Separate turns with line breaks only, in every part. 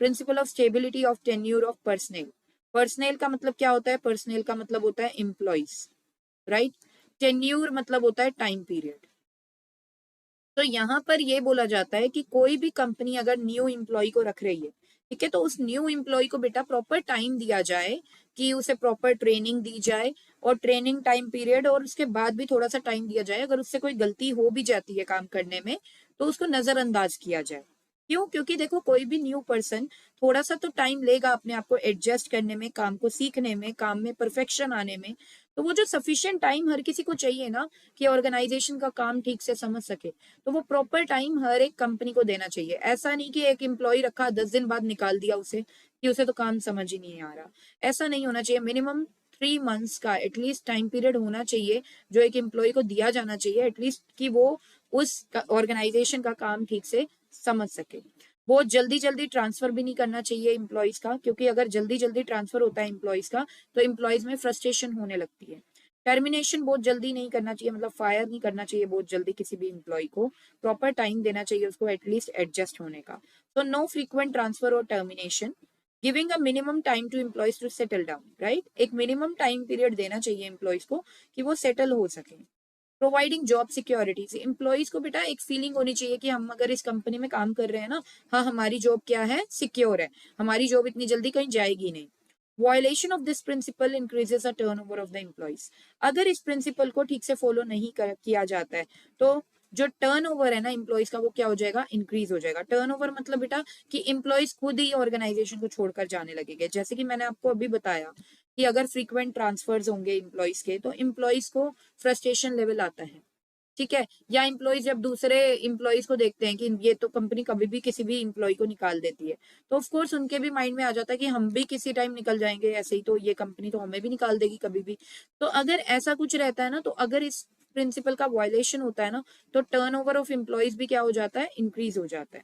Principle of stability of tenure of personal. Personal का मतलब क्या होता है? पर्सनल का मतलब होता है एम्प्लॉइज, राइट। टेन्यूर मतलब होता है टाइम पीरियड। तो यहाँ पर ये बोला जाता है कि कोई भी कंपनी अगर न्यू एम्प्लॉय को रख रही है, ठीक है, तो उस न्यू एम्प्लॉय को बेटा प्रॉपर टाइम दिया जाए कि उसे प्रॉपर ट्रेनिंग दी जाए, और ट्रेनिंग टाइम पीरियड और उसके बाद भी थोड़ा सा टाइम दिया जाए। अगर उससे कोई गलती हो भी जाती है काम करने में तो उसको नजरअंदाज किया जाए। क्यों? क्योंकि देखो कोई भी न्यू पर्सन थोड़ा सा तो टाइम लेगा अपने आप को एडजस्ट करने में, काम को सीखने में, काम में परफेक्शन आने में। तो वो जो सफिशिएंट टाइम हर किसी को चाहिए ना कि ऑर्गेनाइजेशन का काम ठीक से समझ सके, तो वो प्रॉपर टाइम हर एक कंपनी को देना चाहिए। ऐसा नहीं कि एक एम्प्लॉय रखा 10 दिन बाद निकाल दिया उसे कि उसे तो काम समझ ही नहीं आ रहा। ऐसा नहीं होना चाहिए। मिनिमम 3 मंथ्स का एटलीस्ट टाइम पीरियड होना चाहिए जो एक एम्प्लॉय को दिया जाना चाहिए एटलीस्ट, कि वो उस ऑर्गेनाइजेशन का काम ठीक से समझ सके। बहुत जल्दी जल्दी ट्रांसफर भी नहीं करना चाहिए एम्प्लॉयज का, क्योंकि अगर जल्दी जल्दी ट्रांसफर होता है एम्प्लॉयज का तो एम्प्लॉयज में फ्रस्ट्रेशन होने लगती है। टर्मिनेशन बहुत जल्दी नहीं करना चाहिए, मतलब फायर नहीं करना चाहिए बहुत जल्दी किसी भी एम्प्लॉय को। प्रॉपर टाइम देना चाहिए उसको एटलीस्ट एडजस्ट होने का। तो नो फ्रीक्वेंट ट्रांसफर और termination, giving a minimum time to employees to settle down, right. एक मिनिमम टाइम पीरियड देना चाहिए एम्प्लॉयज को कि वो सेटल हो सके। प्रोवाइडिंग जॉब सिक्योरिटी से एम्प्लॉयज को बेटा एक फीलिंग होनी चाहिए कि हम अगर इस कंपनी में काम कर रहे हैं ना, हाँ हमारी जॉब क्या है, सिक्योर है, हमारी जॉब इतनी जल्दी कहीं जाएगी नहीं। Violation of this principle increases the turnover of the employees. अगर इस प्रिंसिपल को ठीक से फॉलो नहीं किया जाता है तो जो टर्नओवर है ना एम्प्लॉयज का वो क्या हो जाएगा, इंक्रीज हो जाएगा। टर्नओवर मतलब बेटा कि एम्प्लॉयज खुद ही ऑर्गेनाइजेशन को छोड़कर जाने लगेंगे। जैसे कि मैंने आपको अभी बताया कि अगर फ्रीक्वेंट ट्रांसफर्स होंगे एम्प्लॉयज के तो एम्प्लॉयज को फ्रस्ट्रेशन लेवल आता है, ठीक है। या एम्प्लॉयज जब दूसरे एम्प्लॉयज को देखते हैं कि ये तो कंपनी कभी भी किसी भी एम्प्लॉय को निकाल देती है, तो ऑफ कोर्स उनके भी माइंड में आ जाता है कि हम भी किसी टाइम निकल जाएंगे ऐसे ही, तो ये कंपनी तो हमें भी निकाल देगी कभी भी। तो अगर ऐसा कुछ रहता है ना, तो अगर इस प्रिंसिपल का वायलेशन होता है ना, तो टर्नओवर ऑफ एम्प्लॉयज भी क्या हो जाता है, इंक्रीज हो जाता है।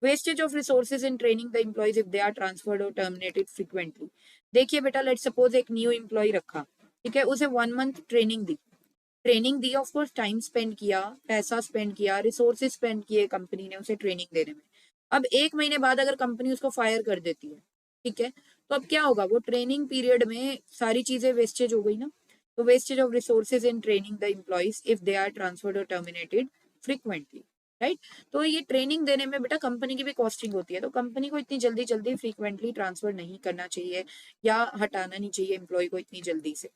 Wastage of resources in training the employees if they are transferred और टर्मिनेटेड फ्रीक्वेंटली। देखिए बेटा, लेट सपोज एक न्यू एम्प्लॉय रखा, ठीक है, उसे 1 मंथ ट्रेनिंग दी ऑफ कोर्स, टाइम स्पेंड किया, पैसा स्पेंड किया, रिसोर्सेज स्पेंड किए कंपनी ने उसे ट्रेनिंग देने में। अब 1 महीने बाद अगर कंपनी उसको फायर कर देती है, ठीक है, तो अब क्या होगा, वो ट्रेनिंग पीरियड में सारी चीजें वेस्टेज हो गई ना। तो wastage of resources in training the employees if they are transferred और टर्मिनेटेड फ्रीक्वेंटली, राइट। तो ये ट्रेनिंग देने में बेटा कंपनी की भी कॉस्टिंग होती है, तो कंपनी को इतनी जल्दी जल्दी फ्रीक्वेंटली ट्रांसफर नहीं करना चाहिए या हटाना नहीं चाहिए एम्प्लॉय को इतनी जल्दी से।